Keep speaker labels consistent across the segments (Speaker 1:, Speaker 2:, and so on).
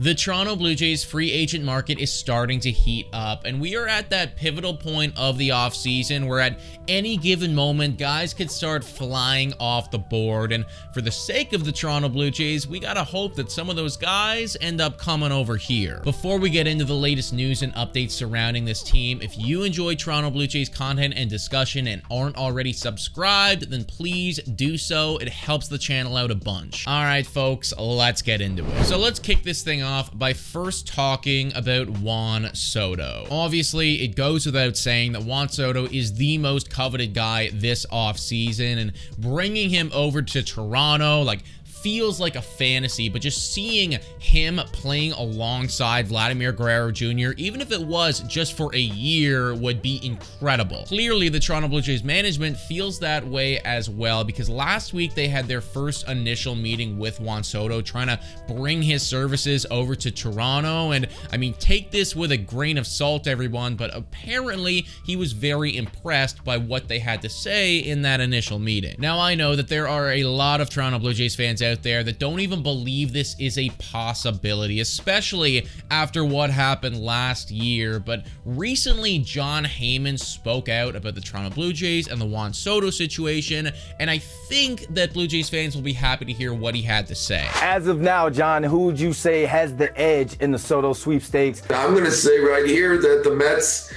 Speaker 1: The Toronto Blue Jays free agent market is starting to heat up, and we are at that pivotal point of the offseason where at any given moment, guys could start flying off the board. And for the sake of the Toronto Blue Jays, we gotta hope that some of those guys end up coming over here. Before we get into the latest news and updates surrounding this team, if you enjoy Toronto Blue Jays content and discussion and aren't already subscribed, then please do so. It helps the channel out a bunch. All right, folks, let's get into it. So let's kick this thing off by first talking about Juan Soto. Obviously, it goes without saying that Juan Soto is the most coveted guy this offseason, and bringing him over to Toronto, feels like a fantasy, but just seeing him playing alongside Vladimir Guerrero Jr., even if it was just for a year, would be incredible. Clearly, the Toronto Blue Jays management feels that way as well, because last week they had their first initial meeting with Juan Soto, trying to bring his services over to Toronto. And I mean, take this with a grain of salt, everyone, but apparently he was very impressed by what they had to say in that initial meeting. Now, I know that there are a lot of Toronto Blue Jays fans out there that don't even believe this is a possibility, especially after what happened last year. But recently, Jon Heyman spoke out about the Toronto Blue Jays and the Juan Soto situation, and I think that Blue Jays fans will be happy to hear what he had to say.
Speaker 2: As of now, John, who would you say has the edge in the Soto sweepstakes?
Speaker 3: I'm going to say right here that the Mets,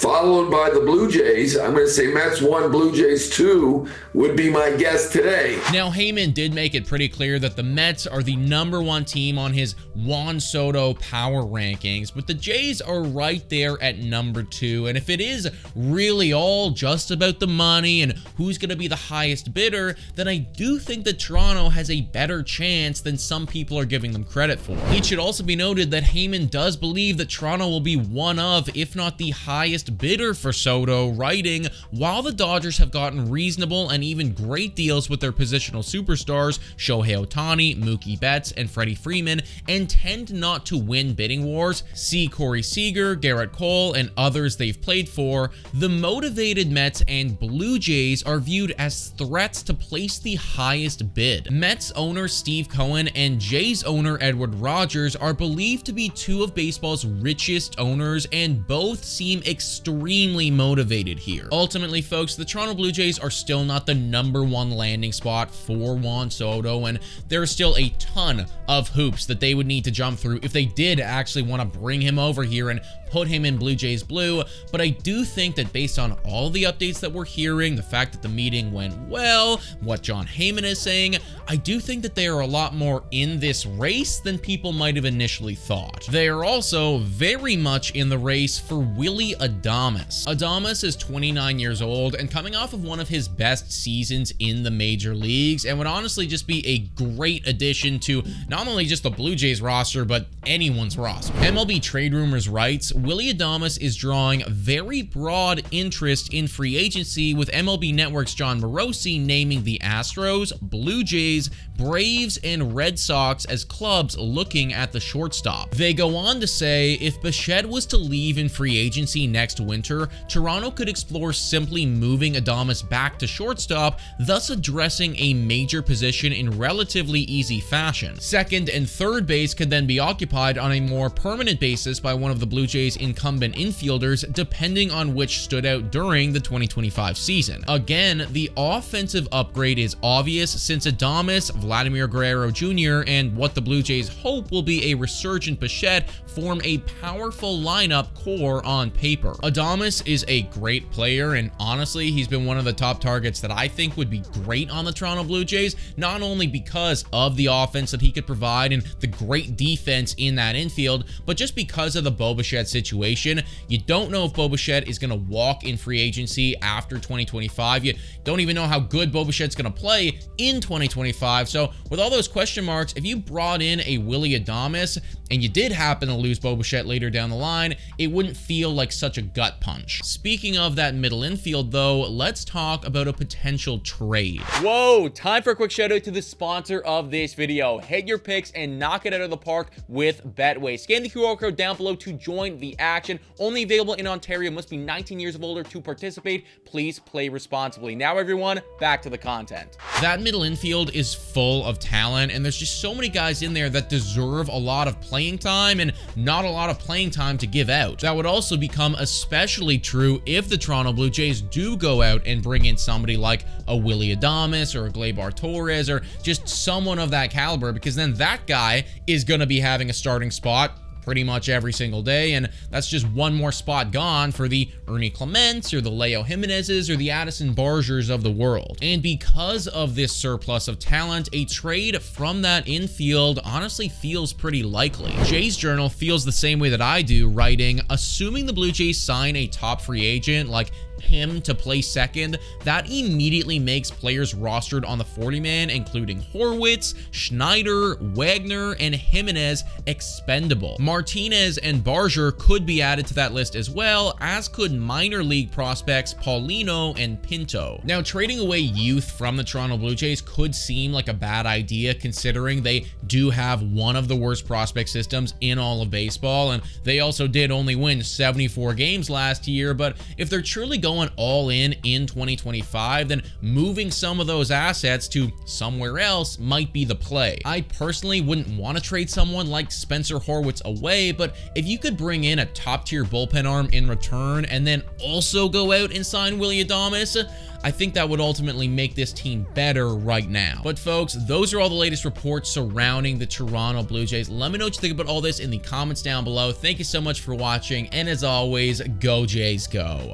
Speaker 3: followed by the Blue Jays, I'm going to say Mets 1, Blue Jays 2 would be my guess today.
Speaker 1: Now, Heyman did make it pretty clear that the Mets are the #1 team on his Juan Soto power rankings, but the Jays are right there at #2. And if it is really all just about the money and who's going to be the highest bidder, then I do think that Toronto has a better chance than some people are giving them credit for. It should also be noted that Heyman does believe that Toronto will be one of, if not the highest bidder for Soto, writing, while the Dodgers have gotten reasonable and even great deals with their positional superstars Shohei Ohtani, Mookie Betts, and Freddie Freeman, and tend not to win bidding wars, see Corey Seager, Garrett Cole, and others they've played for, the motivated Mets and Blue Jays are viewed as threats to place the highest bid. Mets owner Steve Cohen and Jays owner Edward Rogers are believed to be two of baseball's richest owners, and both seem extremely motivated here. Ultimately, folks, the Toronto Blue Jays are still not the #1 landing spot for Juan Soto, and there are still a ton of hoops that they would need to jump through if they did actually want to bring him over here and put him in Blue Jays blue. But I do think that based on all the updates that we're hearing, the fact that the meeting went well, what Jon Heyman is saying, I do think that they are a lot more in this race than people might have initially thought. They are also very much in the race for Willy Adames. Adames is 29 years old and coming off of one of his best seasons in the major leagues, and would honestly just be a great addition to not only just the Blue Jays roster, but anyone's roster. MLB Trade Rumors writes, Willy Adames is drawing very broad interest in free agency, with MLB Network's John Morosi naming the Astros, Blue Jays, Braves, and Red Sox as clubs looking at the shortstop. They go on to say, if Bichette was to leave in free agency next winter, Toronto could explore simply moving Adames back to shortstop, thus addressing a major position in relatively easy fashion. Second and third base could then be occupied on a more permanent basis by one of the Blue Jays' incumbent infielders, depending on which stood out during the 2025 season. Again, the offensive upgrade is obvious, since Adames, Vladimir Guerrero Jr., and what the Blue Jays hope will be a resurgent Bichette form a powerful lineup core on paper. Adames is a great player, and honestly, he's been one of the top targets that I think would be great on the Toronto Blue Jays, not only because of the offense that he could provide and the great defense in that infield, but just because of the Bo Bichette situation. You don't know if Bo Bichette is going to walk in free agency after 2025. You don't even know how good Bo Bichette's going to play in 2025. So with all those question marks, if you brought in a Willy Adames and you did happen to lose Bo Bichette later down the line, it wouldn't feel like such a gut punch. Speaking of that middle infield though, let's talk about a potential trade.
Speaker 4: Whoa, time for a quick shout out to the sponsor of this video. Hit your picks and knock it out of the park with Betway. Scan the QR code down below to join the action. Only available in Ontario, must be 19 years of older to participate. Please play responsibly. Now everyone, back to the content.
Speaker 1: That middle infield is full of talent, and there's just so many guys in there that deserve a lot of playing time and not a lot of playing time to give out. That would also become especially true if the Toronto Blue Jays do go out and bring in somebody like a Willy Adames or a Gleyber Torres or just someone of that caliber, because then that guy is going to be having a starting spot pretty much every single day, and that's just one more spot gone for the Ernie Clements or the Leo Jimenezes or the Addison Bargers of the world. And because of this surplus of talent, a trade from that infield honestly feels pretty likely. Jays Journal feels the same way that I do, writing, assuming the Blue Jays sign a top free agent like him to play second, that immediately makes players rostered on the 40-man, including Horwitz, Schneider, Wagner, and Jimenez, expendable. Martinez and Barger could be added to that list as well, as could minor league prospects Paulino and Pinto. Now, trading away youth from the Toronto Blue Jays could seem like a bad idea, considering they do have one of the worst prospect systems in all of baseball, and they also did only win 74 games last year. But if they're truly going all in 2025, then moving some of those assets to somewhere else might be the play. I personally wouldn't want to trade someone like Spencer Horwitz away, but if you could bring in a top-tier bullpen arm in return and then also go out and sign Willy Adames, I think that would ultimately make this team better right now. But folks, those are all the latest reports surrounding the Toronto Blue Jays. Let me know what you think about all this in the comments down below. Thank you so much for watching, and as always, go Jays go.